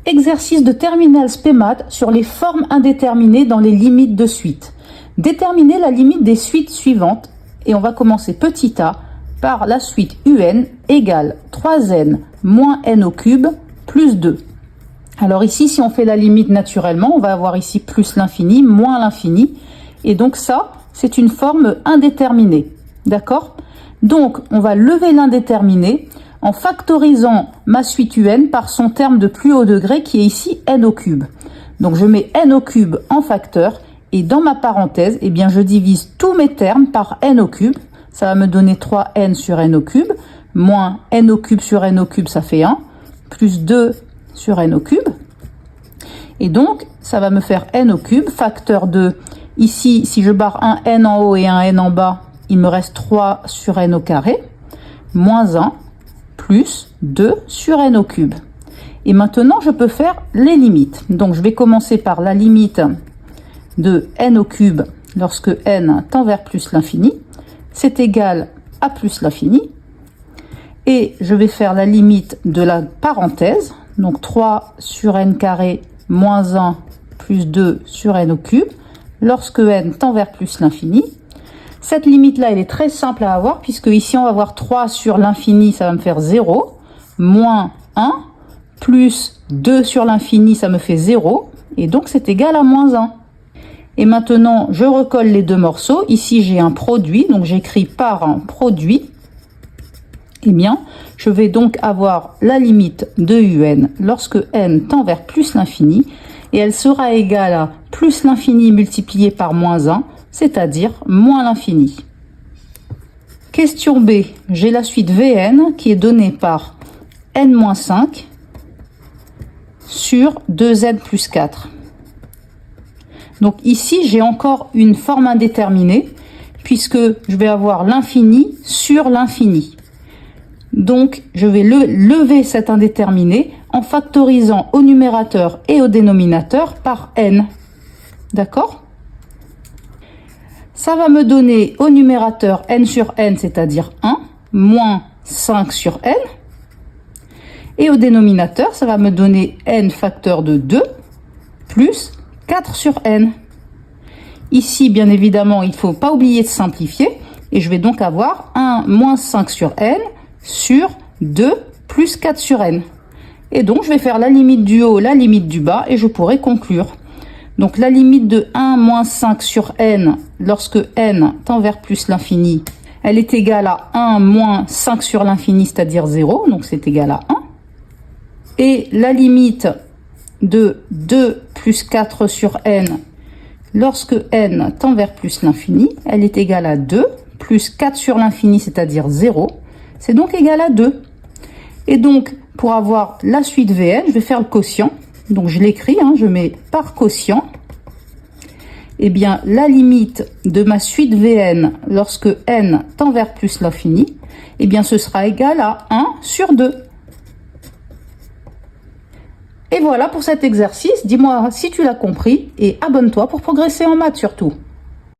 Exercice de terminale spé-maths sur les formes indéterminées dans les limites de suite. Déterminer la limite des suites suivantes et on va commencer petit a par la suite un égale 3n moins n au cube plus 2. Alors ici, si on fait la limite naturellement, on va avoir ici plus l'infini, moins l'infini. Et donc ça, c'est une forme indéterminée. D'accord? Donc, on va lever l'indéterminé en factorisant ma suite un par son terme de plus haut degré qui est ici n au cube. Donc, je mets n au cube en facteur et dans ma parenthèse, eh bien, je divise tous mes termes par n au cube. Ça va me donner 3n sur n au cube, moins n au cube sur n au cube, ça fait 1, plus 2 sur n au cube. Et donc, ça va me faire n au cube, facteur de, ici, si je barre un n en haut et un n en bas, il me reste 3 sur n au carré, moins 1, plus 2 sur n au cube. Et maintenant, je peux faire les limites. Donc, je vais commencer par la limite de n au cube lorsque n tend vers plus l'infini. C'est égal à plus l'infini. Et je vais faire la limite de la parenthèse. Donc, 3 sur n carré moins 1 plus 2 sur n au cube lorsque n tend vers plus l'infini. Cette limite-là, elle est très simple à avoir, puisque ici, on va avoir 3 sur l'infini, ça va me faire 0, moins 1, plus 2 sur l'infini, ça me fait 0, et donc c'est égal à moins 1. Et maintenant, je recolle les deux morceaux. Ici, j'ai un produit, donc j'écris par un produit. Eh bien, je vais donc avoir la limite de un lorsque n tend vers plus l'infini, et elle sera égale à plus l'infini multiplié par moins 1, c'est-à-dire moins l'infini. Question B, j'ai la suite Vn qui est donnée par n-5 sur 2n plus 4. Donc ici, j'ai encore une forme indéterminée, puisque je vais avoir l'infini sur l'infini. Donc, je vais lever cet indéterminé en factorisant au numérateur et au dénominateur par n. D'accord ? Ça va me donner au numérateur n sur n, c'est-à-dire 1, moins 5 sur n. Et au dénominateur, ça va me donner n facteur de 2, plus 4 sur n. Ici, bien évidemment, il ne faut pas oublier de simplifier. Et je vais donc avoir 1 moins 5 sur n sur 2 plus 4 sur n. Et donc, je vais faire la limite du haut, la limite du bas, et je pourrai conclure. Donc, la limite de 1 moins 5 sur n, lorsque n tend vers plus l'infini, elle est égale à 1 moins 5 sur l'infini, c'est-à-dire 0, donc c'est égal à 1. Et la limite de 2 plus 4 sur n, lorsque n tend vers plus l'infini, elle est égale à 2, plus 4 sur l'infini, c'est-à-dire 0, c'est donc égal à 2. Et donc, pour avoir la suite Vn, je vais faire le quotient. Donc, je l'écris, je mets par quotient. Eh bien, la limite de ma suite Vn lorsque n tend vers plus l'infini, eh bien, ce sera égal à 1 sur 2. Et voilà pour cet exercice. Dis-moi si tu l'as compris et abonne-toi pour progresser en maths surtout.